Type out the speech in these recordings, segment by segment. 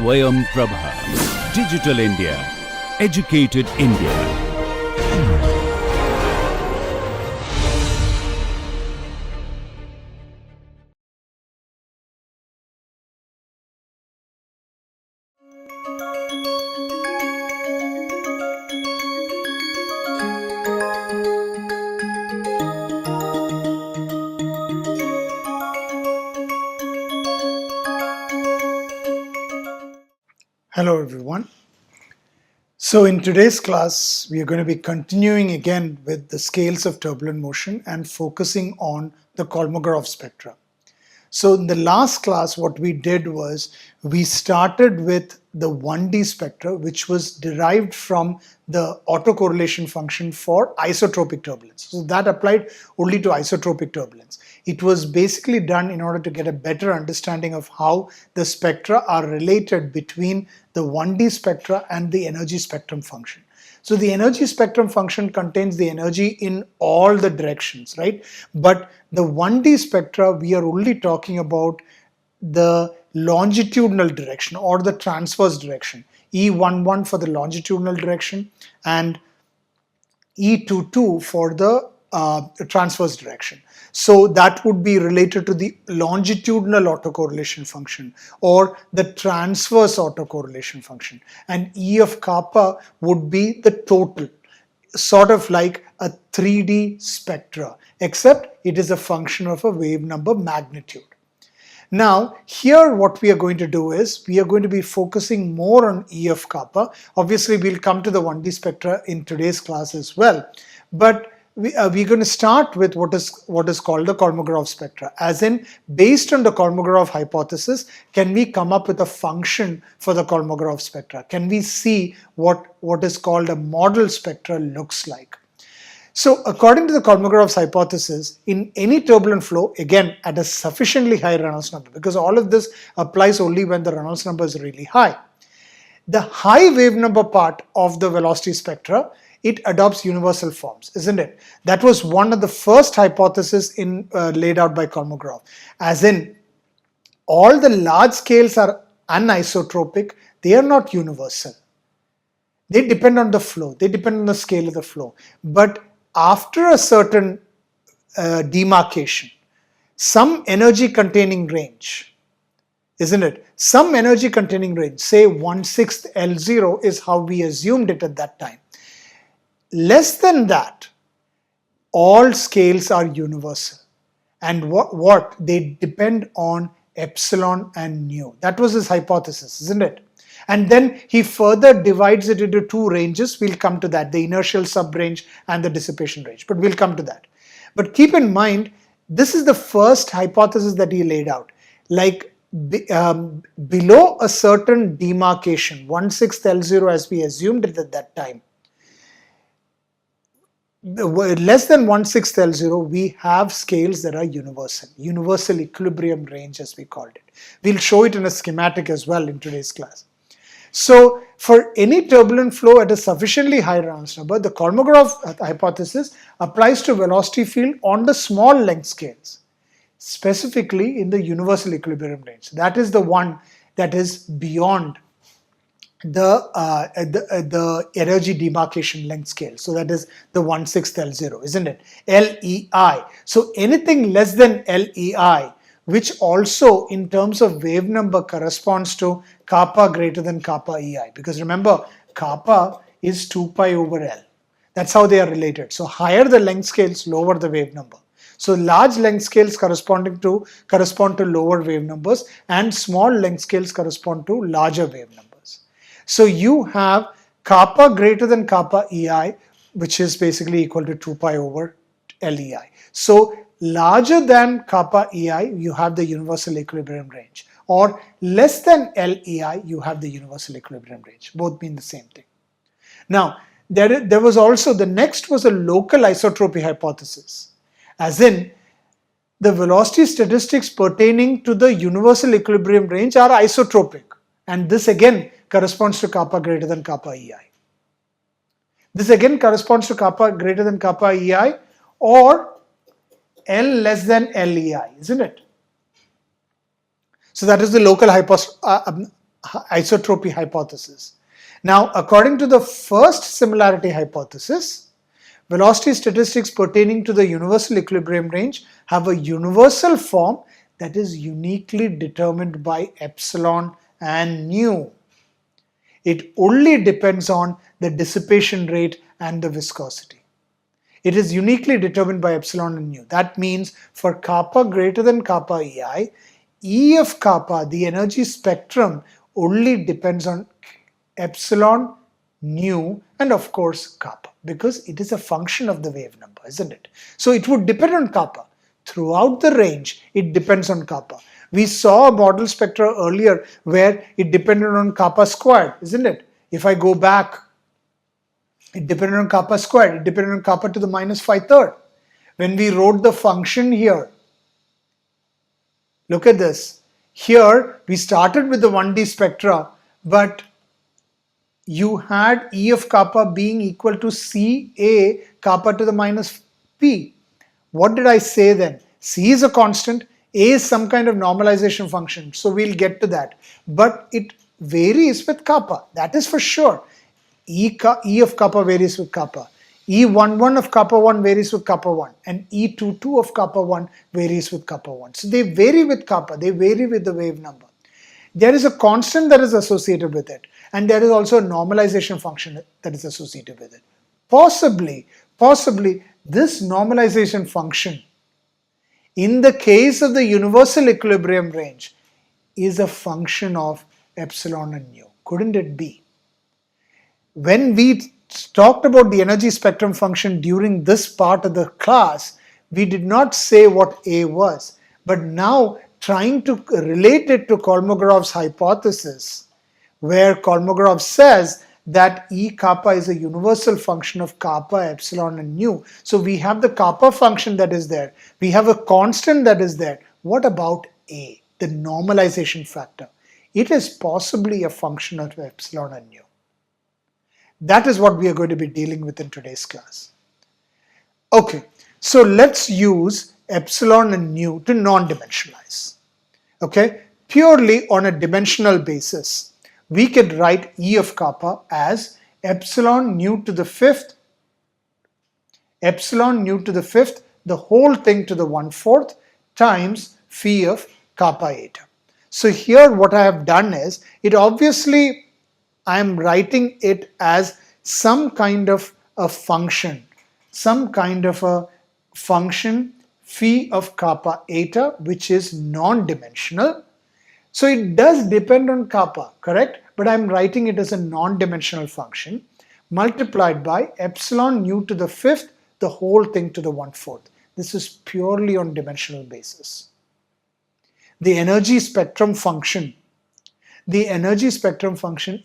SwayamPrabha. Digital India. Educated India. Hello everyone. So in today's class, we are going to be continuing again with the scales of turbulent motion and focusing on the Kolmogorov spectra. So in the last class, what we did was we started with the 1D spectra, which was derived from the autocorrelation function for isotropic turbulence. So that applied only to isotropic turbulence. It was basically done in order to get a better understanding of how the spectra are related between the 1D spectra and the energy spectrum function. So the energy spectrum function contains the energy in all the directions, right? But the 1D spectra, we are only talking about the longitudinal direction or the transverse direction. E11 for the longitudinal direction and E22 for the transverse direction. So that would be related to the longitudinal autocorrelation function or the transverse autocorrelation function. And E of kappa would be the total, sort of like a 3D spectra, except it is a function of a wave number magnitude. Now, here what we are going to do is we are going to be focusing more on E of kappa. Obviously, we'll come to the 1D spectra in today's class as well. But we're going to start with what is called the Kolmogorov spectra, as in based on the Kolmogorov hypothesis, can we come up with a function for the Kolmogorov spectra? Can we see what is called a model spectra looks like? So according to the Kolmogorov's hypothesis, in any turbulent flow, again at a sufficiently high Reynolds number, because all of this applies only when the Reynolds number is really high, the high wave number part of the velocity spectra, it adopts universal forms, isn't it? That was one of the first hypotheses laid out by Kolmogorov, as in all the large scales are anisotropic, they are not universal. They depend on the flow, they depend on the scale of the flow. But after a certain demarcation, some energy containing range, isn't it? Some energy containing range, say 1/6 L0 is how we assumed it at that time. Less than that, all scales are universal. And what? They depend on epsilon and nu. That was his hypothesis, isn't it? And then he further divides it into two ranges. We'll come to that, the inertial subrange and the dissipation range, but we'll come to that. But keep in mind, this is the first hypothesis that he laid out. Like below a certain demarcation, 1/6 L0 as we assumed it at that time, less than 1/6 L0, we have scales that are universal equilibrium range as we called it. We'll show it in a schematic as well in today's class. So for any turbulent flow at a sufficiently high Reynolds number, the Kolmogorov hypothesis applies to velocity field on the small length scales, specifically in the universal equilibrium range. That is the one that is beyond the energy demarcation length scale. So that is the 1/6 L0, isn't it? LEI. So anything less than LEI, which also in terms of wave number corresponds to kappa greater than kappa EI. Because remember, kappa is 2 pi over L. That's how they are related. So higher the length scales, lower the wave number. So large length scales correspond to lower wave numbers, and small length scales correspond to larger wave numbers. So you have kappa greater than kappa EI, which is basically equal to 2 pi over LEI. So larger than kappa EI, you have the universal equilibrium range, or less than LEI, you have the universal equilibrium range. Both mean the same thing. Now, there was also, the next was a local isotropy hypothesis, as in the velocity statistics pertaining to the universal equilibrium range are isotropic, and this again corresponds to kappa greater than kappa EI. This again corresponds to kappa greater than kappa EI or L less than LEI, isn't it? So that is the local isotropy hypothesis. Now, according to the first similarity hypothesis, velocity statistics pertaining to the universal equilibrium range have a universal form that is uniquely determined by epsilon and nu. It only depends on the dissipation rate and the viscosity. It is uniquely determined by epsilon and nu. That means for kappa greater than kappa ei, E of kappa, the energy spectrum, only depends on epsilon, nu, and of course kappa, because it is a function of the wave number, isn't it? So it would depend on kappa. Throughout the range, it depends on kappa. We saw a model spectra earlier where it depended on kappa squared, isn't it? If I go back, it depended on kappa squared, it depended on kappa to the minus 5/3. When we wrote the function here, look at this. Here, we started with the 1D spectra, but you had E of kappa being equal to Ca kappa to the minus p. What did I say then? C is a constant, A is some kind of normalization function, so we'll get to that. But it varies with kappa, that is for sure. E of kappa varies with kappa. E11 of kappa 1 varies with kappa 1, and E22 of kappa 1 varies with kappa 1. So they vary with kappa, they vary with the wave number. There is a constant that is associated with it, and there is also a normalization function that is associated with it. Possibly, this normalization function, in the case of the universal equilibrium range, is a function of epsilon and nu. Couldn't it be? When we talked about the energy spectrum function during this part of the class, we did not say what A was, but now trying to relate it to Kolmogorov's hypothesis, where Kolmogorov says that E kappa is a universal function of kappa, epsilon and nu. So we have the kappa function that is there. We have a constant that is there. What about A, the normalization factor? It is possibly a function of epsilon and nu. That is what we are going to be dealing with in today's class. Okay, so let's use epsilon and nu to non-dimensionalize. Okay, purely on a dimensional basis, we could write E of kappa as epsilon nu to the fifth, the whole thing to the 1/4 times phi of kappa eta. So here what I have done is, it obviously I am writing it as some kind of a function, phi of kappa eta, which is non-dimensional. So it does depend on kappa, correct? But I'm writing it as a non-dimensional function multiplied by epsilon nu to the fifth, the whole thing to the 1/4. This is purely on dimensional basis. The energy spectrum function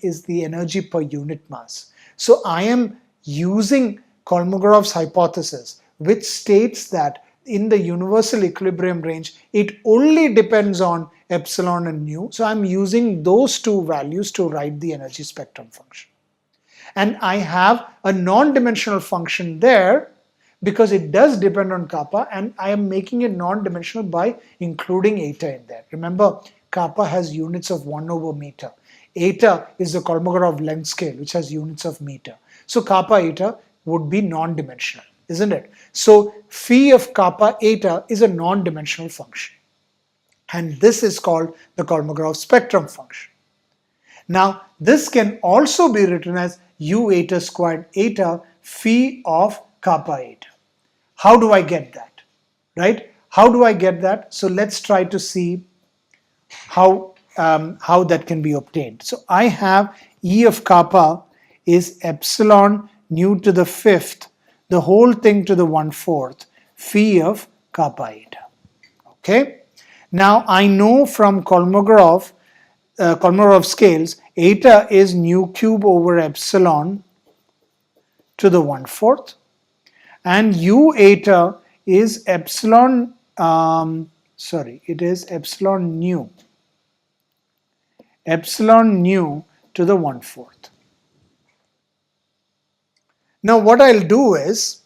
is the energy per unit mass. So I am using Kolmogorov's hypothesis, which states that in the universal equilibrium range, it only depends on epsilon and nu. So I'm using those two values to write the energy spectrum function. And I have a non-dimensional function there because it does depend on kappa, and I am making it non-dimensional by including eta in there. Remember, kappa has units of 1/meter. Eta is the Kolmogorov length scale, which has units of meter. So kappa eta would be non-dimensional, isn't it? So phi of kappa eta is a non-dimensional function. And this is called the Kolmogorov spectrum function. Now, this can also be written as u eta squared eta phi of kappa eta. How do I get that? Right? How do I get that? So let's try to see how that can be obtained. So I have E of kappa is epsilon nu to the fifth, the whole thing to the 1/4, phi of kappa eta. Okay? Now I know from Kolmogorov scales, eta is nu cube over epsilon to the 1/4, and u eta is epsilon, it is epsilon nu to the 1/4. Now what I'll do is,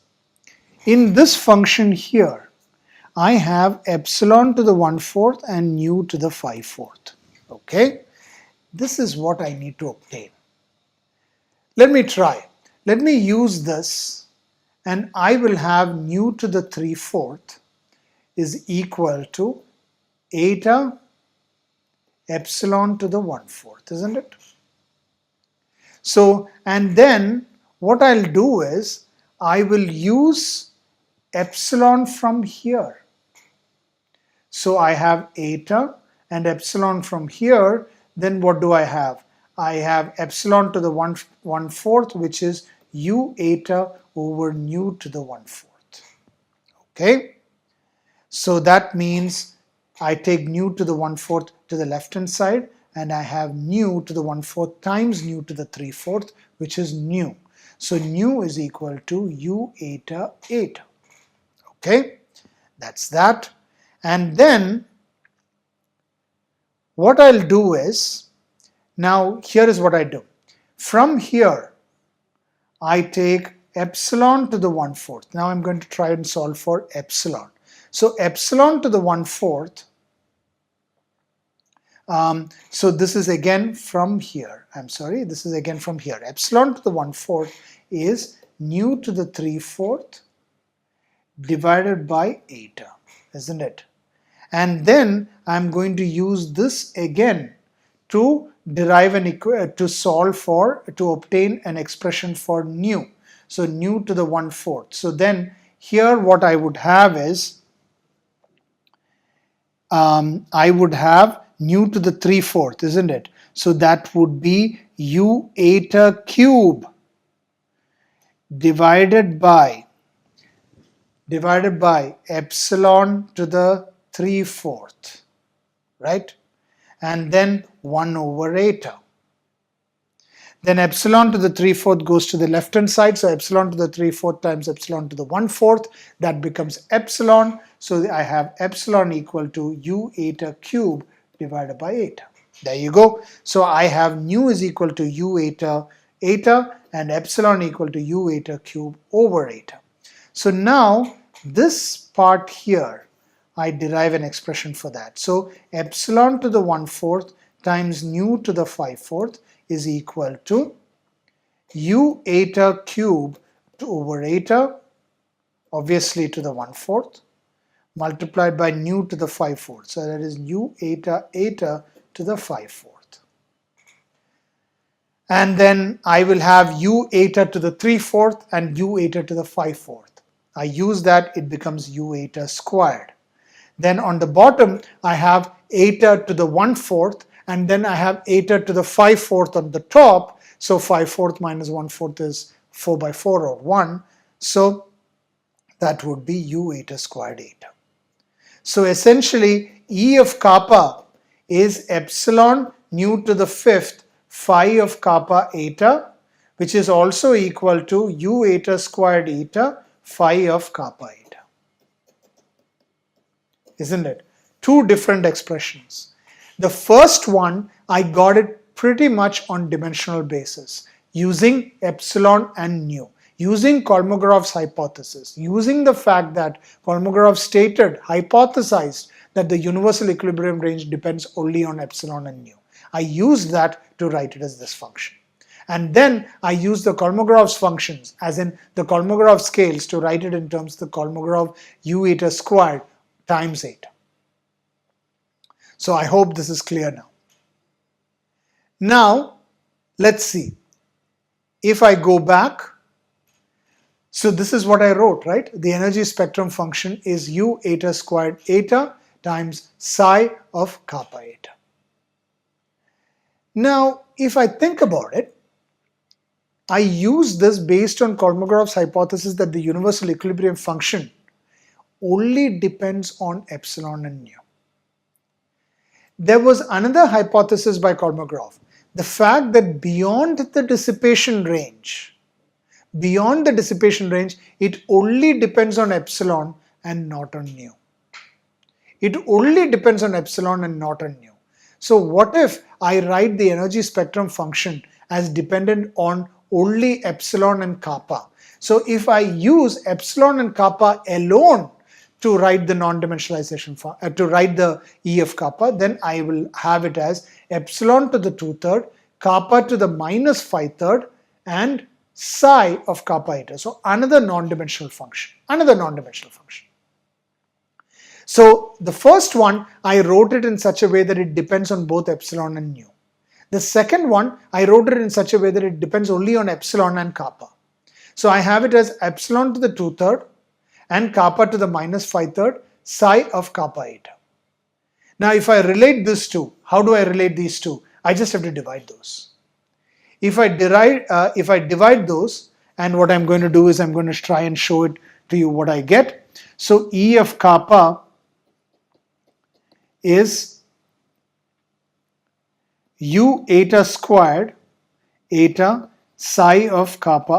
in this function here, I have epsilon to the 1/4 and nu to the 5/4. Okay? this is what I need to obtain. Let me try. Let me use this, and I will have nu to the 3/4 is equal to eta epsilon to the 1/4, isn't it? So, and then what I'll do is I will use epsilon from here. So I have eta and epsilon from here. Then what do I have? I have epsilon to the 1/4, which is u eta over nu to the 1/4. Okay? So that means I take nu to the 1/4 to the left hand side, and I have nu to the 1/4 times nu to the 3/4, which is nu. So nu is equal to u eta eta. Okay, that's that. And then what I'll do is, now here is what I do. From here, I take epsilon to the 1/4. Now I'm going to try and solve for epsilon. So epsilon to the 1/4. So this is again from here. This is again from here. Epsilon to the 1/4 is nu to the 3/4 divided by eta, isn't it? And then I'm going to use this again to derive to obtain an expression for nu. So nu to the 1/4. So then here what I would have is I would have nu to the 3/4, isn't it? So that would be u eta cube divided by epsilon to the 3/4, right? And then 1 over eta. Then epsilon to the 3/4 goes to the left hand side, so epsilon to the 3/4 times epsilon to the 1/4, that becomes epsilon. So I have epsilon equal to u eta cube divided by eta. There you go. So I have nu is equal to u eta and epsilon equal to u eta cube over eta. So now this part here, I derive an expression for that. So epsilon to the 1/4 times nu to the 5/4 is equal to u eta cube over eta, obviously to the 1/4, multiplied by nu to the 5/4. So that is u eta to the 5/4. And then I will have u eta to the 3/4 and u eta to the 5/4. I use that, it becomes u eta squared. Then on the bottom, I have eta to the 1/4, and then I have eta to the 5/4 on the top. So 5/4 minus 1/4 is 4 by 4 or 1. So that would be u eta squared eta. So essentially, E of kappa is epsilon nu to the 5th phi of kappa eta, which is also equal to u eta squared eta phi of kappa eta. Isn't it? Two different expressions. The first one, I got it pretty much on dimensional basis, using epsilon and nu, using Kolmogorov's hypothesis, using the fact that Kolmogorov hypothesized that the universal equilibrium range depends only on epsilon and nu. I used that to write it as this function. And then I used the Kolmogorov's functions, as in the Kolmogorov scales, to write it in terms of the Kolmogorov u eta squared times eta. So I hope this is clear now. Now, let's see. If I go back, so this is what I wrote, right? The energy spectrum function is u eta squared eta times psi of kappa eta. Now, if I think about it, I use this based on Kolmogorov's hypothesis that the universal equilibrium function only depends on epsilon and nu. There was another hypothesis by Kolmogorov, the fact that beyond the dissipation range, it only depends on epsilon and not on nu. It only depends on epsilon and not on nu. So what if I write the energy spectrum function as dependent on only epsilon and kappa? So if I use epsilon and kappa alone to write the non-dimensionalization, to write the E of kappa, then I will have it as epsilon to the 2/3, kappa to the minus 5/3, and psi of kappa eta. So another non-dimensional function, So the first one, I wrote it in such a way that it depends on both epsilon and nu. The second one, I wrote it in such a way that it depends only on epsilon and kappa. So I have it as epsilon to the 2/3 and kappa to the minus 5/3 psi of kappa eta. Now if I relate this two, how do I relate these two? I just have to divide those. If I divide those, and what I'm going to do is I'm going to try and show it to you what I get. So E of kappa is U eta squared eta psi of kappa,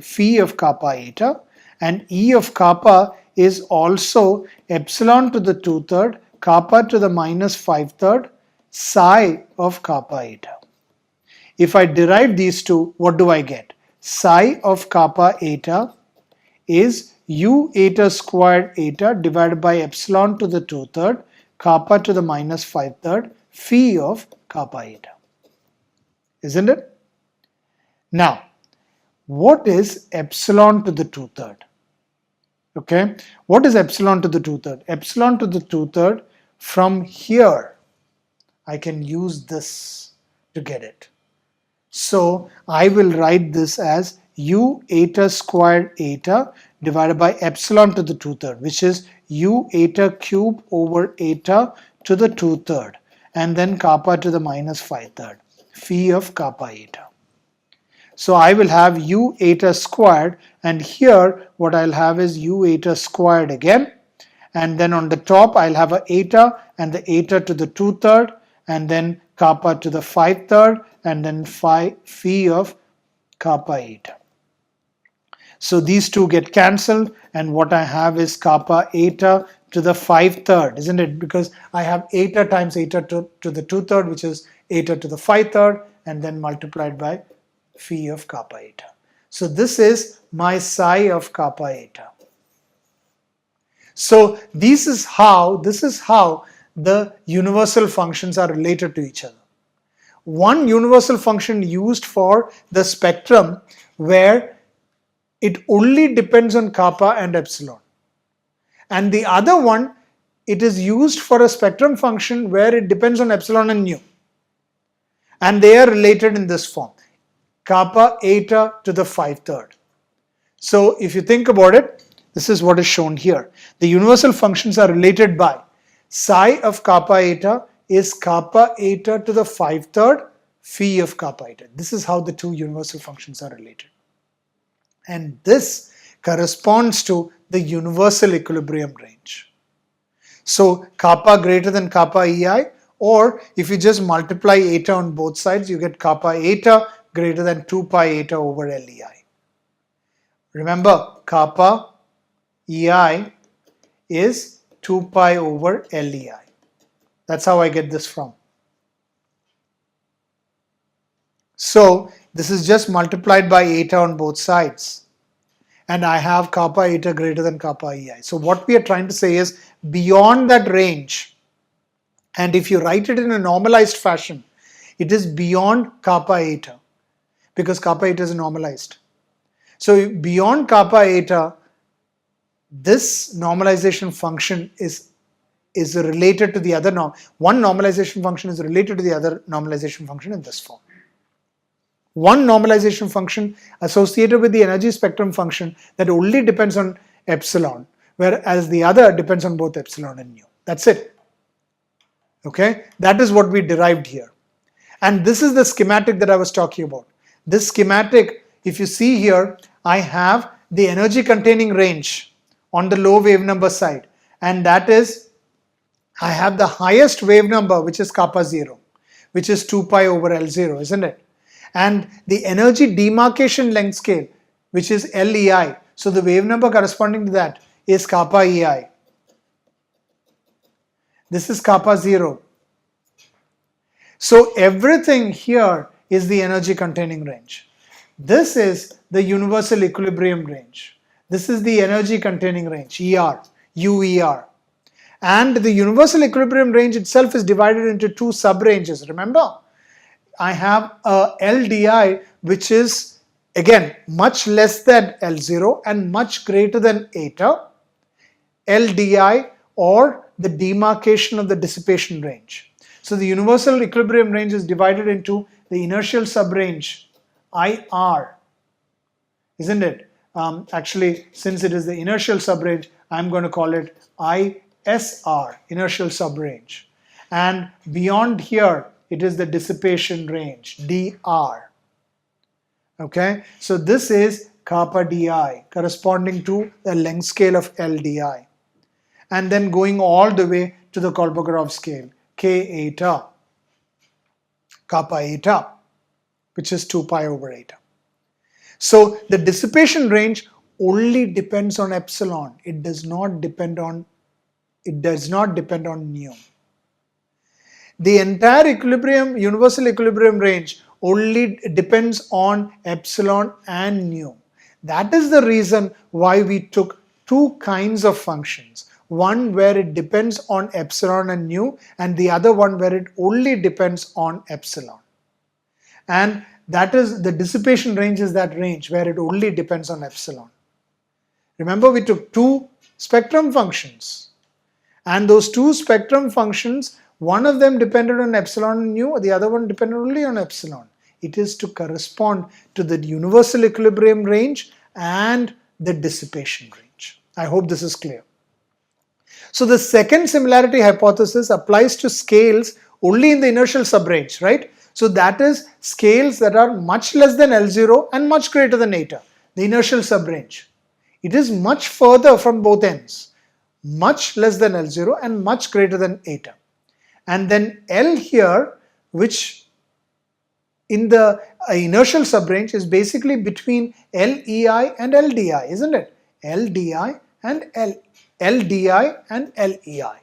phi of kappa eta, and E of kappa is also epsilon to the 2/3 kappa to the minus 5/3 psi of kappa eta. If I derive these two, what do I get? Psi of kappa eta is U eta squared eta divided by epsilon to the 2/3 kappa to the minus 5/3 phi of kappa eta. Isn't it? Now, what is epsilon to the 2/3? Okay, what is epsilon to the 2/3? Epsilon to the 2/3, from here, I can use this to get it. So I will write this as U eta squared eta divided by epsilon to the 2/3, which is U eta cube over eta to the 2/3, and then kappa to the minus 5/3 phi of kappa eta. So I will have U eta squared, and here what I'll have is U eta squared again, and then on the top I'll have a eta and the eta to the 2/3, and then kappa to the 5/3, and then phi of kappa eta. So these two get cancelled, and what I have is kappa eta to the 5/3, isn't it? Because I have eta times eta to the 2/3, which is eta to the 5/3, and then multiplied by phi of kappa eta. So this is my psi of kappa eta. So this is how the universal functions are related to each other. One universal function used for the spectrum where it only depends on kappa and epsilon. And the other one, it is used for a spectrum function where it depends on epsilon and nu. And they are related in this form. Kappa eta to the 5/3. So if you think about it, this is what is shown here. The universal functions are related by psi of kappa eta is kappa eta to the 5/3 phi of kappa eta. This is how the two universal functions are related. And this corresponds to the universal equilibrium range. So kappa greater than kappa ei, or if you just multiply eta on both sides, you get kappa eta greater than 2 pi eta over LEI. Remember, kappa ei is 2 pi over LEI. That's how I get this from. So this is just multiplied by eta on both sides, and I have kappa eta greater than kappa ei. So what we are trying to say is, beyond that range, and if you write it in a normalized fashion, it is beyond kappa eta, because kappa eta is normalized. So beyond kappa eta, this normalization function is related to the other norm. One normalization function is related to the other normalization function in this form. One normalization function associated with the energy spectrum function that only depends on epsilon, whereas the other depends on both epsilon and nu. That's it. Okay, that is what we derived here. And this is the schematic that I was talking about. This schematic, if you see here, I have the energy containing range on the low wave number side, and that is, I have the highest wave number, which is kappa 0, which is 2 pi over L0, isn't it? And the energy demarcation length scale, which is LEI. So the wave number corresponding to that is kappa EI. This is kappa 0. So everything here is the energy containing range. This is the universal equilibrium range. This is the energy containing range, ER. UER. And the universal equilibrium range itself is divided into two sub-ranges. Remember, I have a LDI which is again much less than L0 and much greater than eta. LDI, or the demarcation of the dissipation range. So the universal equilibrium range is divided into the inertial subrange IR, isn't it? Actually, since it is the inertial subrange, I'm going to call it ISR, inertial subrange. And beyond here, it is the dissipation range, DR. Okay, so this is kappa di corresponding to the length scale of LDI. And then going all the way to the Kolmogorov scale, K eta, kappa eta, which is 2 pi over eta. So the dissipation range only depends on epsilon. It does not depend on nu. The entire equilibrium, universal equilibrium range only depends on epsilon and nu. That is the reason why we took two kinds of functions. One where it depends on epsilon and nu, and the other one where it only depends on epsilon. And that is the dissipation range, is that range where it only depends on epsilon. Remember, we took two spectrum functions, and those two spectrum functions, one of them depended on epsilon and nu, the other one depended only on epsilon. It is to correspond to the universal equilibrium range and the dissipation range. I hope this is clear. So the second similarity hypothesis applies to scales only in the inertial subrange, right? So that is scales that are much less than L0 and much greater than eta, the inertial subrange. It is much further from both ends, much less than L0 and much greater than eta. And then L here, which in the inertial subrange is basically between LEI and LDI, isn't it? LDI and LDI and LEI.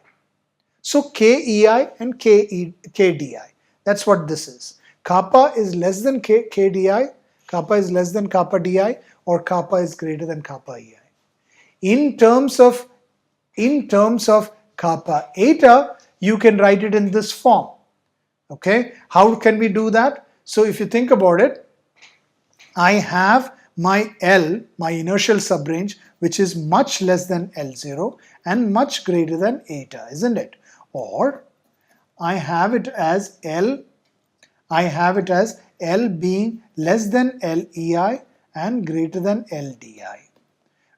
So KEI and KDI. That's what this is. Kappa is less than KDI, kappa is less than kappa DI, or kappa is greater than kappa EI. In terms of kappa eta, you can write it in this form. Okay, how can we do that? So if you think about it, I have my L, my inertial subrange, which is much less than L0 and much greater than eta, isn't it? Or I have it as L being less than LEI and greater than LDI,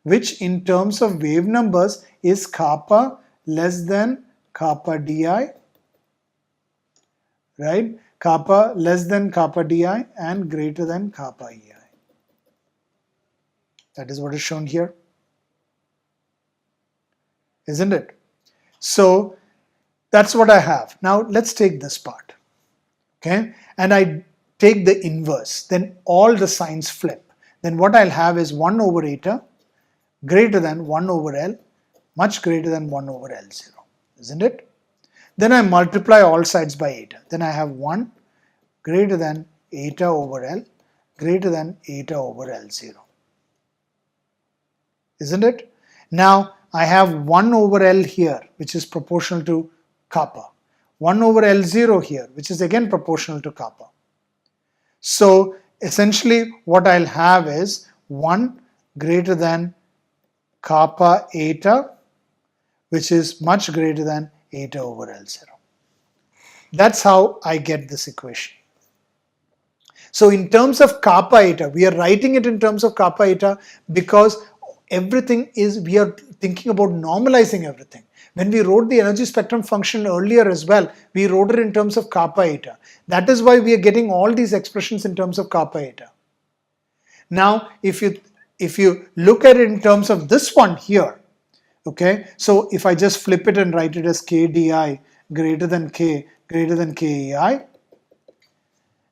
which in terms of wave numbers is kappa less than kappa DI, right? Kappa less than kappa DI and greater than kappa EI. That is what is shown here, isn't it? So that's what I have. Now let's take this part, okay? And I take the inverse, then all the signs flip. Then what I'll have is 1 over eta greater than 1 over L, much greater than 1 over L0, isn't it? Then I multiply all sides by eta. Then I have 1 greater than eta over L, greater than eta over L0. Isn't it? Now I have 1 over L here, which is proportional to kappa. 1 over L0 here, which is again proportional to kappa. So essentially what I'll have is 1 greater than kappa eta, which is much greater than eta over L0. That's how I get this equation. So in terms of kappa eta, we are writing it in terms of kappa eta because everything is, we are thinking about normalizing everything. When we wrote the energy spectrum function earlier as well, we wrote it in terms of kappa eta. That is why we are getting all these expressions in terms of kappa eta. Now, if you look at it in terms of this one here, okay, so if I just flip it and write it as KDI greater than KEI,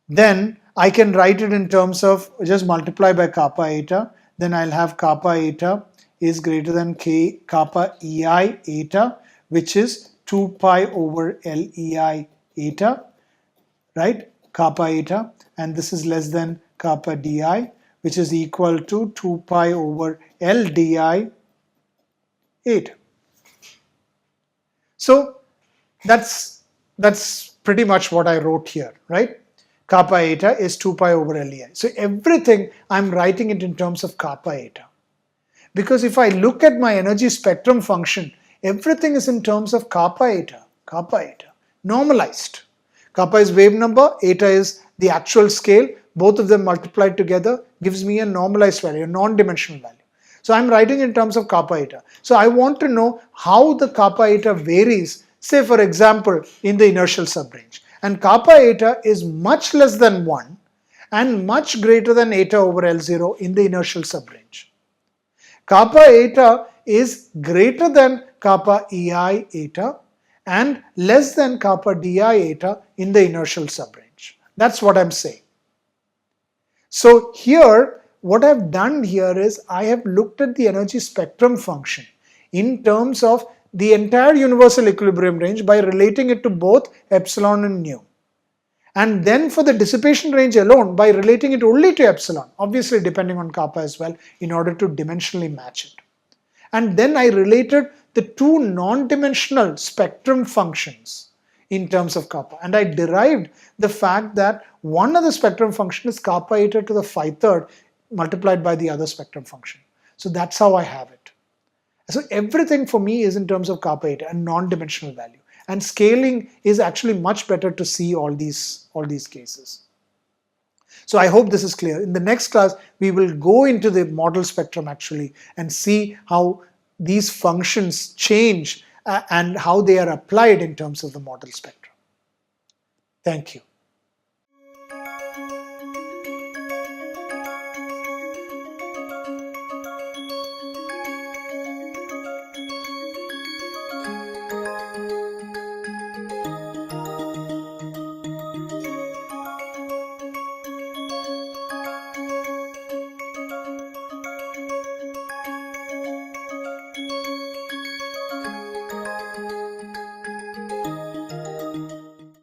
then I can write it in terms of just multiply by kappa eta. Then I'll have kappa eta is greater than kappa EI eta, which is 2 pi over LEI eta, right? Kappa eta, and this is less than kappa DI, which is equal to 2 pi over LDI eta. So that's pretty much what I wrote here, right? Kappa eta is 2 pi over LEI. So everything I'm writing it in terms of kappa eta. Because if I look at my energy spectrum function, everything is in terms of kappa eta, normalized. Kappa is wave number, eta is the actual scale. Both of them multiplied together gives me a normalized value, a non-dimensional value. So I'm writing in terms of kappa eta. So I want to know how the kappa eta varies, say for example, in the inertial subrange. And kappa eta is much less than 1 and much greater than eta over L0 in the inertial subrange. Kappa eta is greater than kappa EI eta and less than kappa DI eta in the inertial subrange. That's what I'm saying. So here, what I've done here is I have looked at the energy spectrum function in terms of the entire universal equilibrium range by relating it to both epsilon and nu. And then for the dissipation range alone by relating it only to epsilon, obviously depending on kappa as well, in order to dimensionally match it. And then I related the two non-dimensional spectrum functions in terms of kappa. And I derived the fact that one of the spectrum function is kappa eta to the 5/3 multiplied by the other spectrum function. So that's how I have it. So everything for me is in terms of kappa eta, a non-dimensional value. And scaling is actually much better to see all these cases. So I hope this is clear. In the next class, we will go into the model spectrum actually and see how these functions change and how they are applied in terms of the model spectrum. Thank you.